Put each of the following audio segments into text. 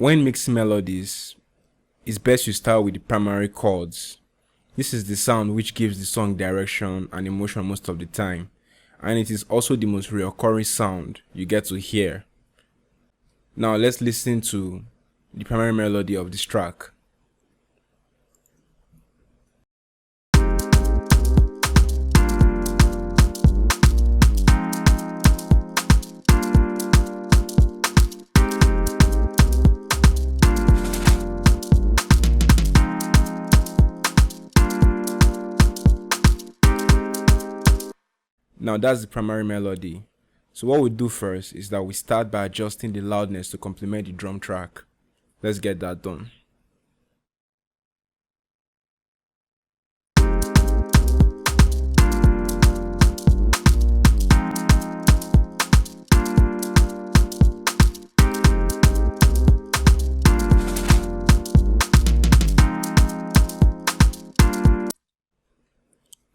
When mixing melodies, it's best you start with the primary chords. This is the sound which gives the song direction and emotion most of the time, and it is also the most recurring sound you get to hear. Now let's listen to the primary melody of this track. Now that's the primary melody. So what we do first is that we start by adjusting the loudness to complement the drum track. Let's get that done.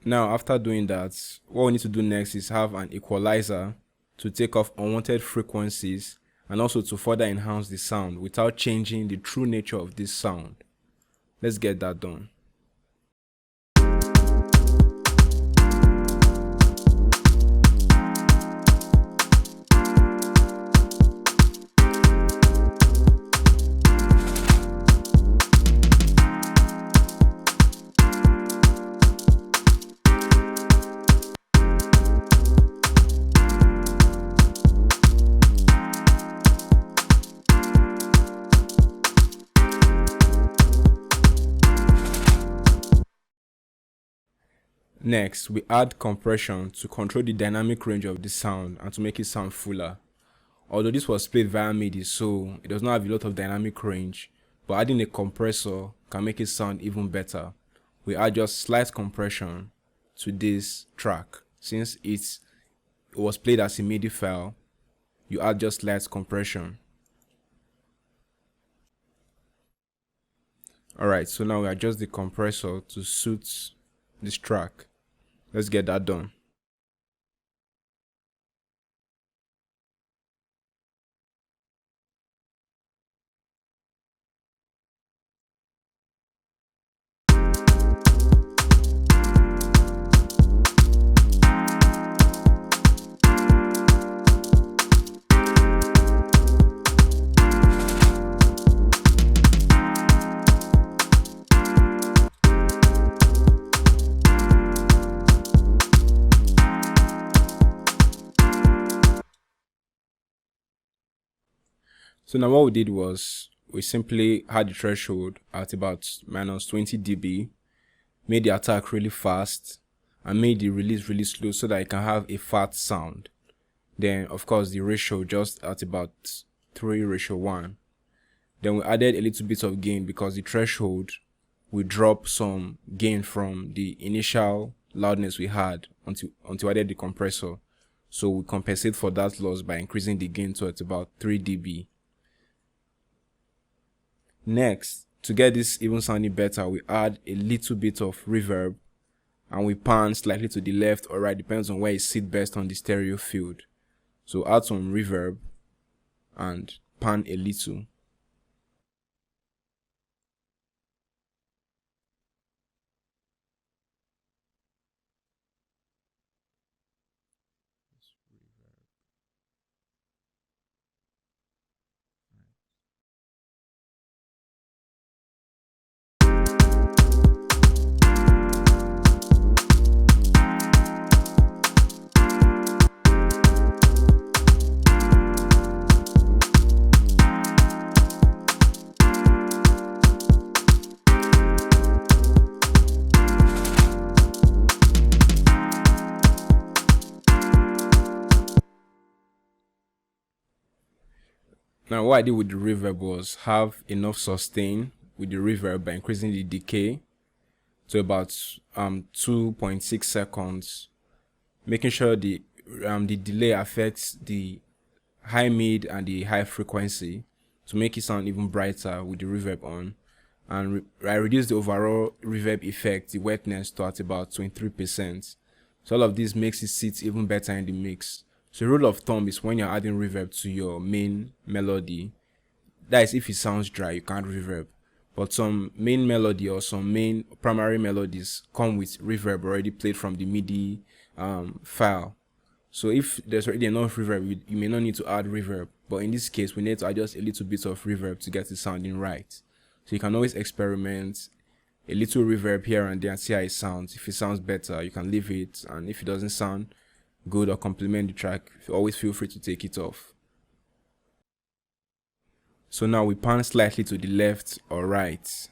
Now, after doing that, what we need to do next is have an equalizer to take off unwanted frequencies and also to further enhance the sound without changing the true nature of this sound. Let's get that done. Next, we add compression to control the dynamic range of the sound and to make it sound fuller. Although this was played via MIDI, so it does not have a lot of dynamic range, but adding a compressor can make it sound even better. We add just slight compression to this track. Since it was played as a MIDI file, you add just slight compression. Alright, so now we adjust the compressor to suit this track. Let's get that done. So now what we did was we simply had the threshold at about minus 20 dB, made the attack really fast, and made the release really slow so that it can have a fat sound. Then of course the ratio just at about 3:1. Then we added a little bit of gain because the threshold will drop some gain from the initial loudness we had until we added the compressor. So we compensate for that loss by increasing the gain to at about 3 dB. Next, to get this even sounding better, we add a little bit of reverb and we pan slightly to the left or right, depends on where it sits best on the stereo field. So add some reverb and pan a little. Now what I did with the reverb was have enough sustain with the reverb by increasing the decay to about 2.6 seconds, making sure the delay affects the high, mid, and the high frequency to make it sound even brighter with the reverb on. And I reduced the overall reverb effect, the wetness, to at about 23%. So all of this makes it sit even better in the mix. So rule of thumb is when you're adding reverb to your main melody, That is if it sounds dry, you can't reverb. But some main melody or some main primary melodies come with reverb already played from the MIDI file. So if there's already enough reverb, you may not need to add reverb. But in this case, we need to add just a little bit of reverb to get it sounding right. So you can always experiment a little reverb here and there and see how it sounds. If it sounds better, you can leave it. And if it doesn't sound good or complement the track, always feel free to take it off. So now we pan slightly to the left or right.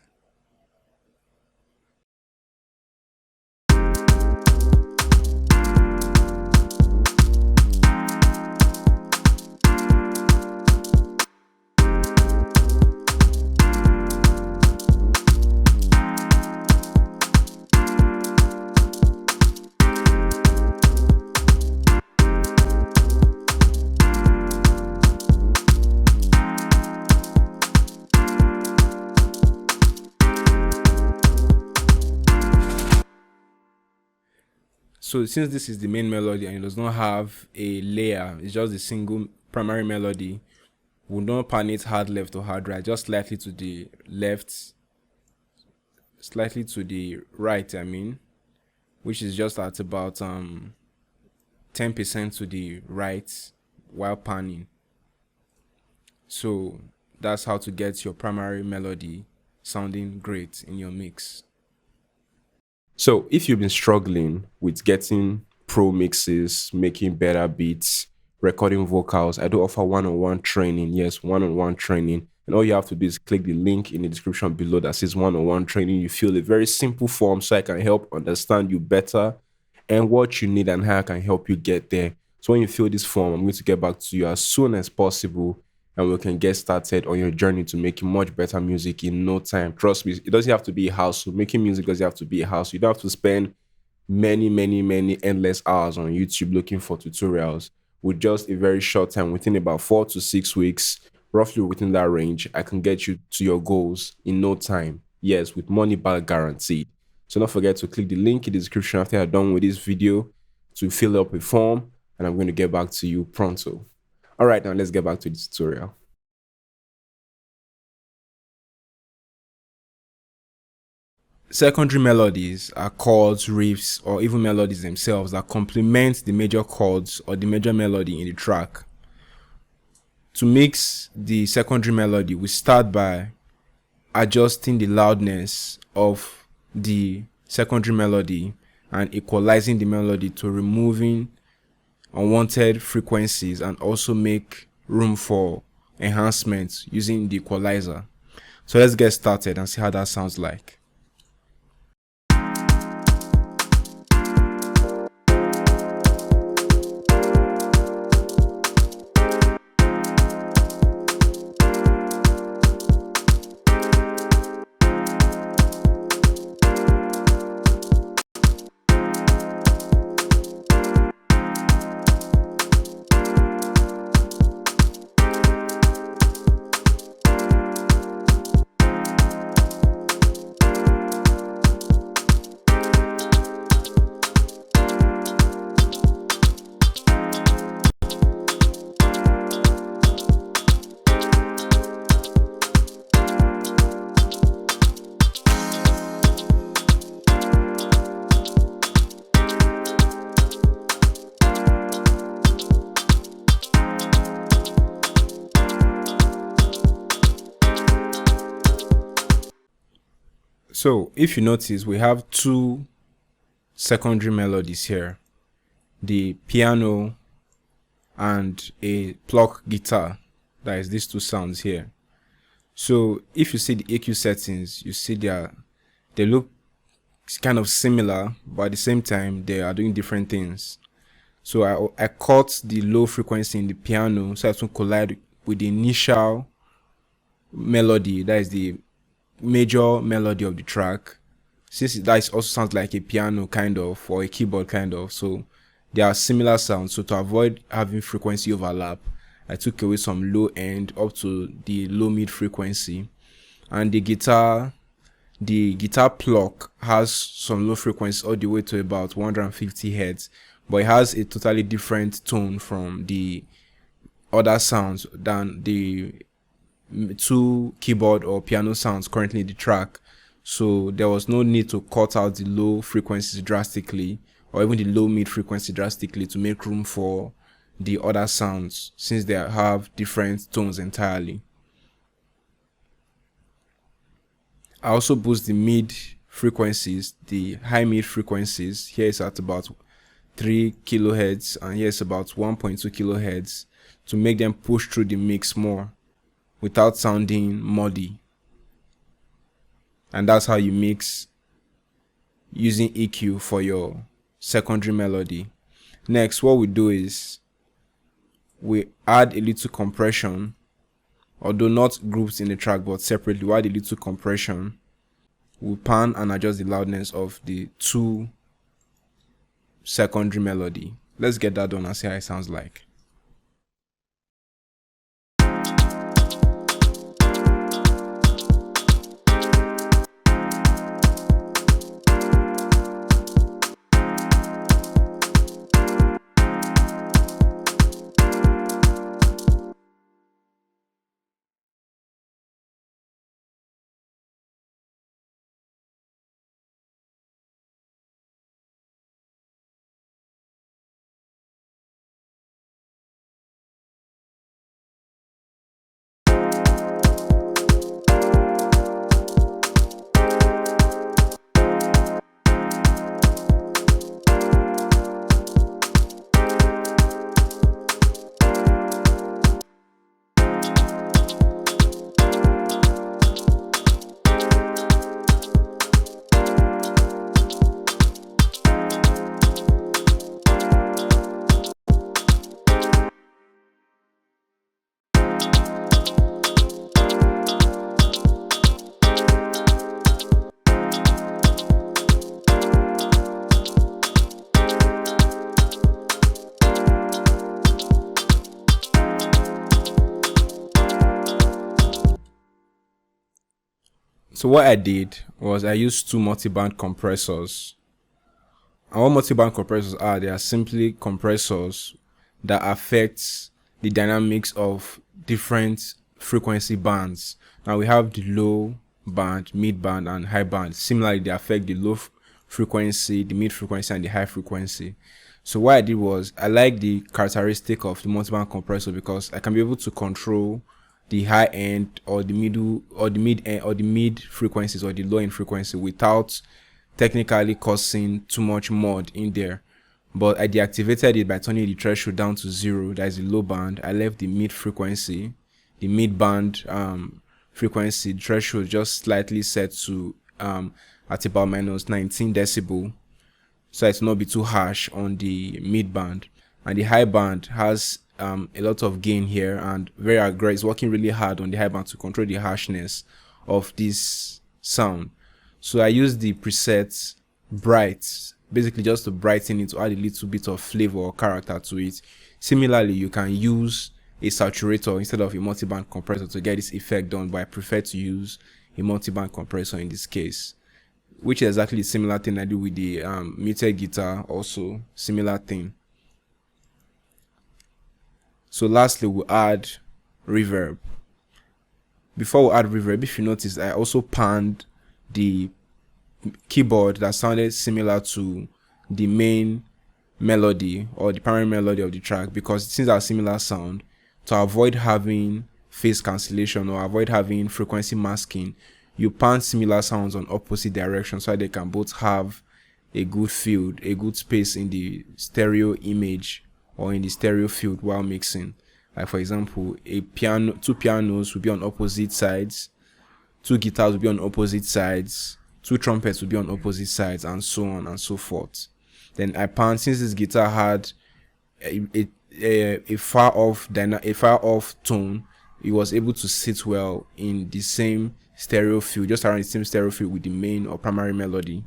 So since this is the main melody and it does not have a layer, it's just a single primary melody, we'll not pan it hard left or hard right, just slightly to the left, slightly to the right, which is just at about 10% to the right while panning. So that's how to get your primary melody sounding great in your mix. So if you've been struggling with getting pro mixes, making better beats, recording vocals, I do offer one-on-one training. Yes, one-on-one training. And all you have to do is click the link in the description below that says one-on-one training. You fill a very simple form so I can help understand you better and what you need and how I can help you get there. So when you fill this form, I'm going to get back to you as soon as possible and we can get started on your journey to making much better music in no time. Trust me, it doesn't have to be a house. Making music doesn't have to be a house. You don't have to spend many endless hours on YouTube looking for tutorials. With just a very short time, within about 4 to 6 weeks, roughly within that range, I can get you to your goals in no time. Yes, with money back guaranteed. So don't forget to click the link in the description after you're done with this video to fill up a form, and I'm going to get back to you pronto. All right, now let's get back to the tutorial. Secondary melodies are chords, riffs, or even melodies themselves that complement the major chords or the major melody in the track. To mix the secondary melody, we start by adjusting the loudness of the secondary melody and equalizing the melody to removing unwanted frequencies and also make room for enhancements using the equalizer. So let's get started and see how that sounds like. So if you notice, we have two secondary melodies here, the piano and a pluck guitar. That is these two sounds here. So if you see the EQ settings, you see they look kind of similar, but at the same time they are doing different things. So I cut the low frequency in the piano so as to collide with the initial melody, that is the major melody of the track, since that also sounds like a piano kind of or a keyboard kind of. So they are similar sounds. So to avoid having frequency overlap, I took away some low end up to the low mid frequency. And the guitar pluck has some low frequency all the way to about 150 hertz, but it has a totally different tone from the other sounds than the two keyboard or piano sounds currently in the track. So there was no need to cut out the low frequencies drastically, or even the low mid frequency drastically, to make room for the other sounds, since they have different tones entirely. I also boost the mid frequencies, the high mid frequencies. Here is at about 3 kilohertz and here is about 1.2 kilohertz, to make them push through the mix more without sounding muddy. And that's how you mix using EQ for your secondary melody. Next, what we do is we add a little compression, although not grouped in the track but separately. We add a little compression. We pan and adjust the loudness of the two secondary melody. Let's get that done and see how it sounds like. So what I did was I used two multi-band compressors. And what multi-band compressors are, they are simply compressors that affect the dynamics of different frequency bands. Now we have the low band, mid band, and high band. Similarly, they affect the low frequency, the mid frequency, and the high frequency. So what I did was I like the characteristic of the multi-band compressor because I can be able to control the high end or the middle or the mid end or the mid frequencies or the low end frequency without technically causing too much mod in there. But I deactivated it by turning the threshold down to 0. That is the low band. I left the mid frequency, the mid band frequency threshold just slightly set to at about minus 19 decibel, so it will not be too harsh on the mid band. And the high band has a lot of gain here and very aggressive. It's working really hard on the high band to control the harshness of this sound. So I use the preset bright, basically just to brighten it, to add a little bit of flavor or character to it. Similarly, you can use a saturator instead of a multi-band compressor to get this effect done, but I prefer to use a multi-band compressor in this case, which is exactly a similar thing I do with the muted guitar, also similar thing. So lastly, we'll add reverb. Before we add reverb, if you notice, I also panned the keyboard that sounded similar to the main melody or the primary melody of the track, because since they are similar sound, to avoid having phase cancellation or avoid having frequency masking, you pan similar sounds on opposite directions so that they can both have a good field, a good space in the stereo image or in the stereo field while mixing. Like for example, two pianos will be on opposite sides, two guitars will be on opposite sides, two trumpets will be on opposite sides, and so on and so forth. Then I pan, since this guitar had a far off tone, it was able to sit well in the same stereo field, just around the same stereo field with the main or primary melody.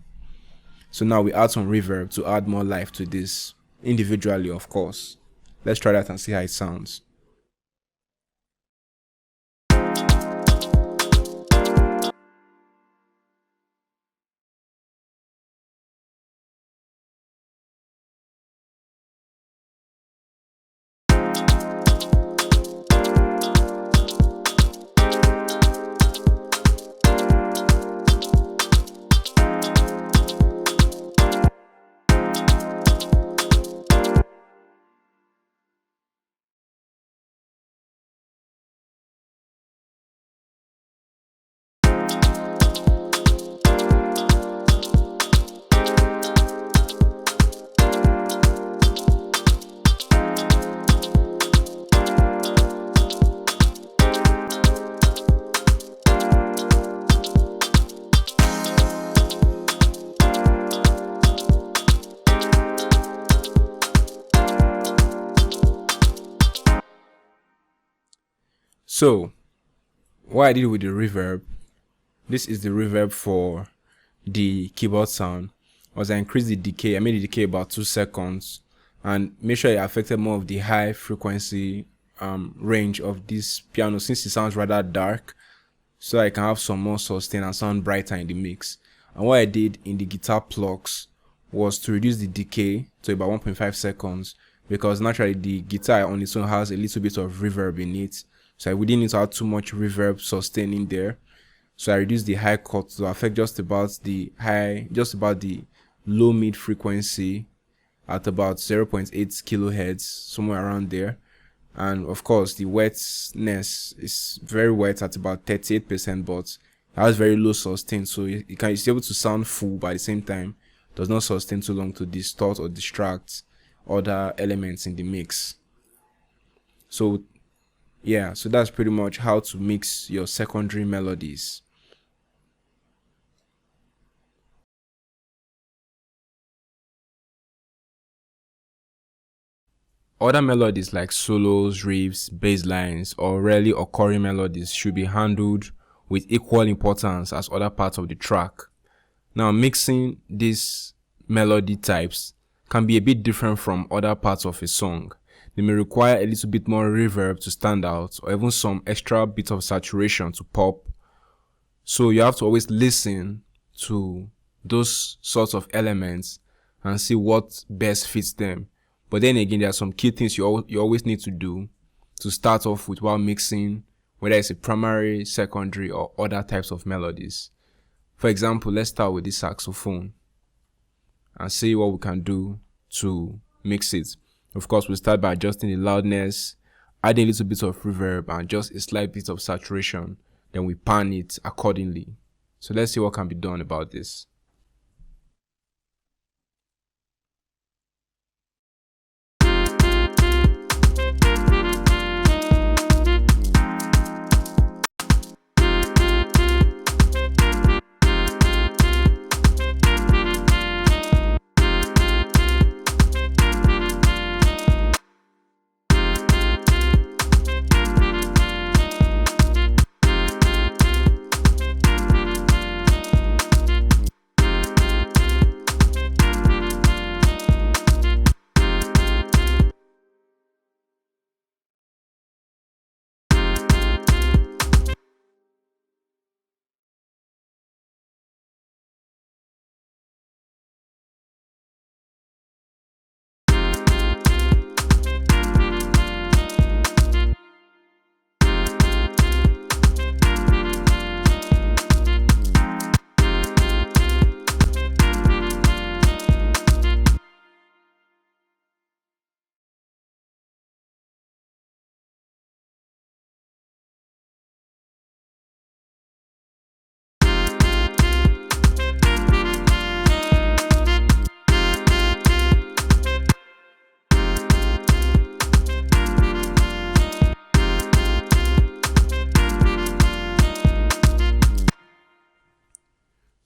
So now we add some reverb to add more life to this, individually of course. Let's try that and see how it sounds. So what I did with the reverb, this is the reverb for the keyboard sound, was I increased the decay. I made the decay about 2 seconds and make sure it affected more of the high frequency range of this piano, since it sounds rather dark, so I can have some more sustain and sound brighter in the mix. And what I did in the guitar plucks was to reduce the decay to about 1.5 seconds, because naturally the guitar on its own has a little bit of reverb in it, so I wouldn't need to add too much reverb sustain in there. So I reduced the high cut to affect just about the low mid frequency at about 0.8 kilohertz, somewhere around there. And of course the wetness is very wet at about 38%, but it has very low sustain, so it's able to sound full, but at the same time does not sustain too long to distort or distract other elements in the mix. So yeah, so that's pretty much how to mix your secondary melodies. Other melodies like solos, riffs, bass lines, or rarely occurring melodies should be handled with equal importance as other parts of the track. Now, mixing these melody types can be a bit different from other parts of a song. They may require a little bit more reverb to stand out, or even some extra bit of saturation to pop. So you have to always listen to those sorts of elements and see what best fits them. But then again, there are some key things you always need to do to start off with while mixing, whether it's a primary, secondary, or other types of melodies. For example, let's start with the saxophone and see what we can do to mix it. Of course, we'll start by adjusting the loudness, adding a little bit of reverb, and just a slight bit of saturation. Then we pan it accordingly. So let's see what can be done about this.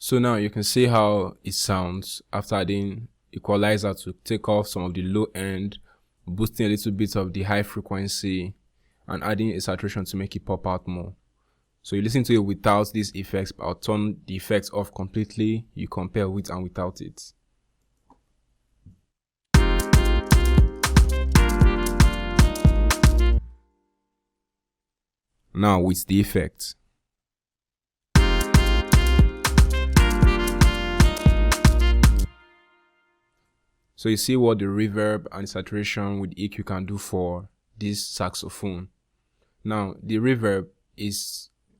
So now you can see how it sounds after adding equalizer to take off some of the low end, boosting a little bit of the high frequency, and adding a saturation to make it pop out more. So you listen to it without these effects, but I'll turn the effects off completely. You compare with and without it. Now with the effects. So you see what the reverb and saturation with EQ can do for this saxophone. Now the reverb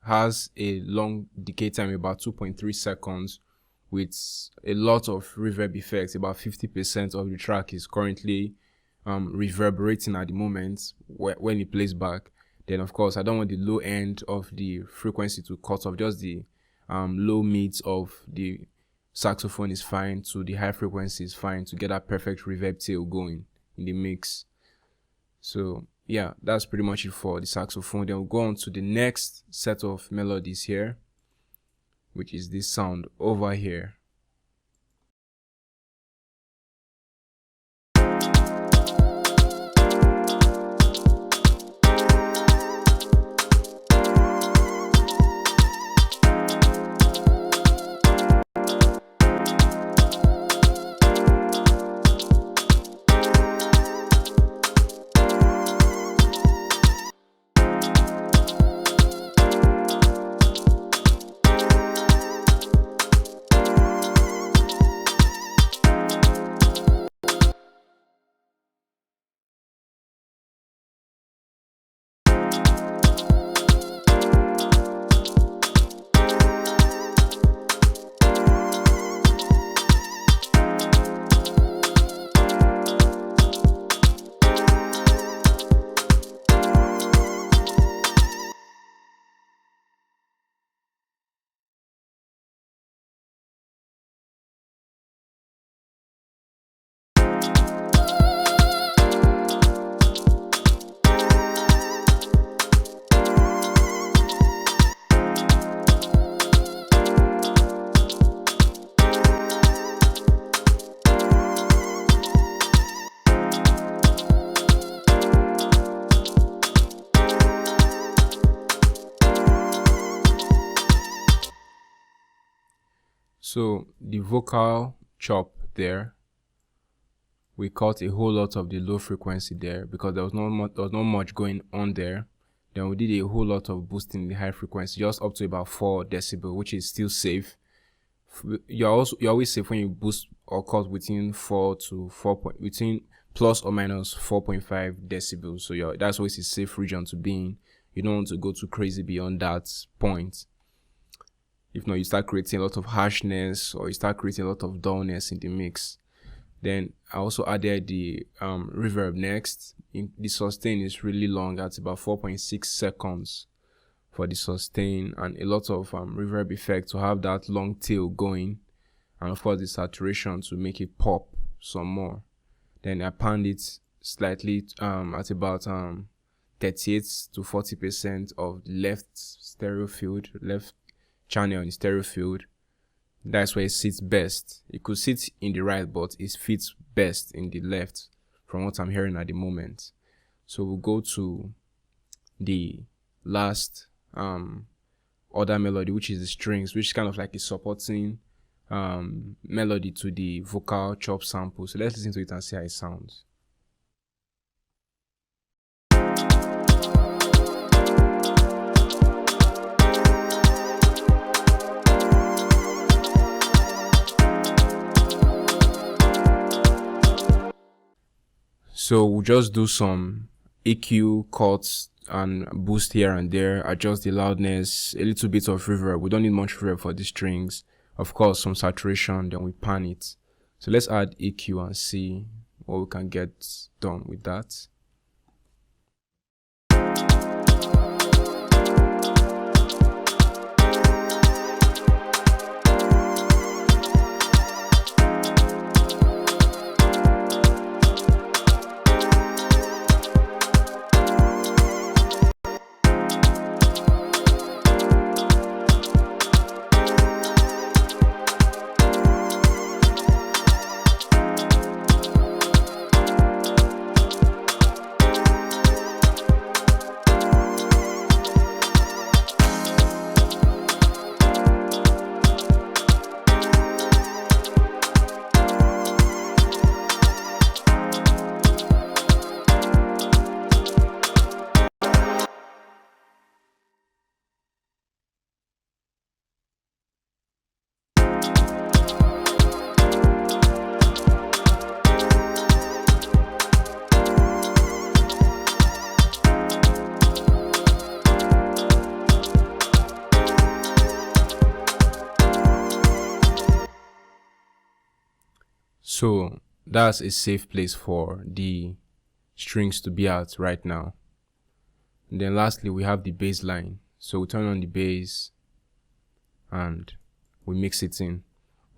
has a long decay time, about 2.3 seconds, with a lot of reverb effects. About 50% of the track is currently reverberating at the moment when it plays back. Then of course I don't want the low end of the frequency to cut off, just the low mids of the saxophone is fine, to the high frequency is fine to get that perfect reverb tail going in the mix. So yeah, that's pretty much it for the saxophone. Then we'll go on to the next set of melodies here, which is this sound over here. So the vocal chop there, we cut a whole lot of the low frequency there because there was not much going on there. Then we did a whole lot of boosting the high frequency, just up to about 4 decibel, which is still safe. You're always safe when you boost or cut within 4 to 4 point, between plus or minus 4.5 decibels. So that's always a safe region to be in. You don't want to go too crazy beyond that point. If not, you start creating a lot of harshness or you start creating a lot of dullness in the mix. Then I also added the reverb next. The sustain is really long. That's about 4.6 seconds for the sustain, and a lot of reverb effect to have that long tail going, and of course the saturation to make it pop some more. Then I panned it slightly at about 38 to 40% of the left stereo field, left channel in the stereo field. That's where it sits best. It could sit in the right, but it fits best in the left from what I'm hearing at the moment. So we'll go to the last other melody, which is the strings, which is kind of like a supporting melody to the vocal chop sample. So let's listen to it and see how it sounds. So we'll just do some EQ cuts and boost here and there, adjust the loudness, a little bit of reverb. We don't need much reverb for the strings. Of course, some saturation, then we pan it. So let's add EQ and see what we can get done with that. So that's a safe place for the strings to be at right now. And then lastly, we have the bass line. So we turn on the bass and we mix it in.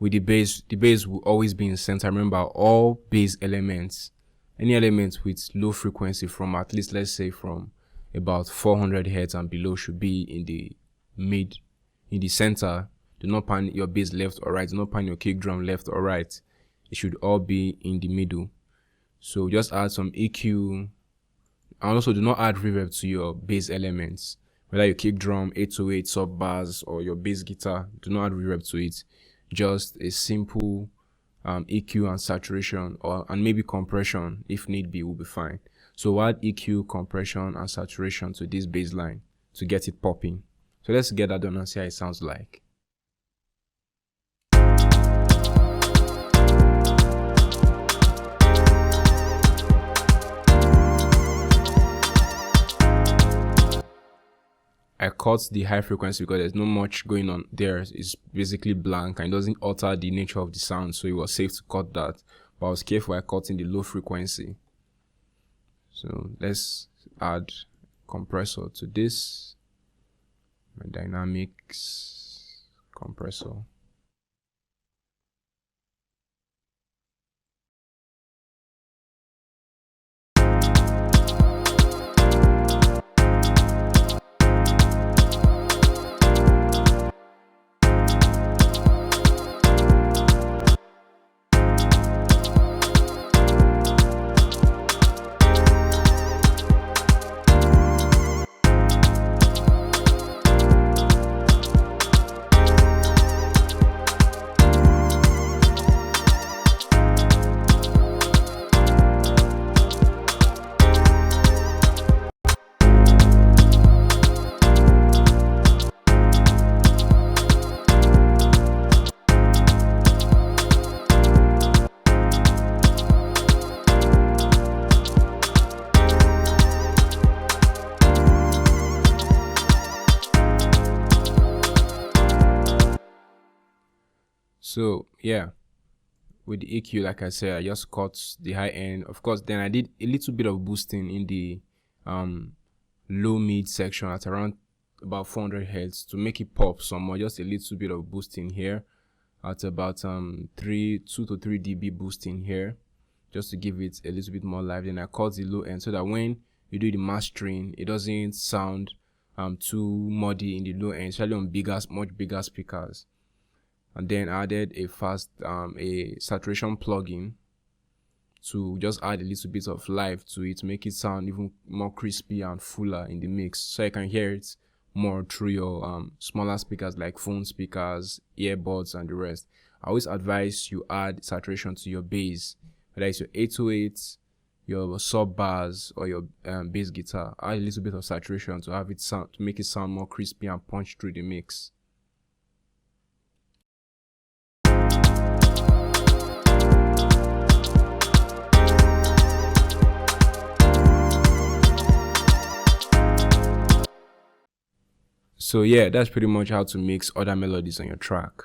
With the bass will always be in center. Remember, all bass elements, any element with low frequency from at least, let's say, from about 400 hertz and below should be in the center. Do not pan your bass left or right. Do not pan your kick drum left or right. It should all be in the middle. So just add some EQ, and also do not add reverb to your bass elements. Whether your kick drum, 808 sub bars, or your bass guitar, do not add reverb to it. Just a simple EQ and saturation, and maybe compression if need be will be fine. So add EQ, compression, and saturation to this bass line to get it popping. So let's get that done and see how it sounds like. I cut the high frequency because there's not much going on there. It's basically blank and it doesn't alter the nature of the sound, so it was safe to cut that. But I was careful, I cut in the low frequency. So let's add compressor to this. My dynamics compressor. So yeah, with the EQ, like I said, I just cut the high end. Of course, then I did a little bit of boosting in the low mid section at around about 400 hertz to make it pop some more. Just a little bit of boosting here at about 2 to 3 dB boosting here, just to give it a little bit more live. Then I cut the low end so that when you do the mastering, it doesn't sound too muddy in the low end, especially on much bigger speakers. And then added a a saturation plugin to just add a little bit of life to it, to make it sound even more crispy and fuller in the mix, so you can hear it more through your smaller speakers like phone speakers, earbuds, and the rest. I always advise you add saturation to your bass, whether it's your 808, your sub bars, or your bass guitar. Add a little bit of saturation to have it sound, to make it sound more crispy and punch through the mix. So yeah, that's pretty much how to mix other melodies on your track.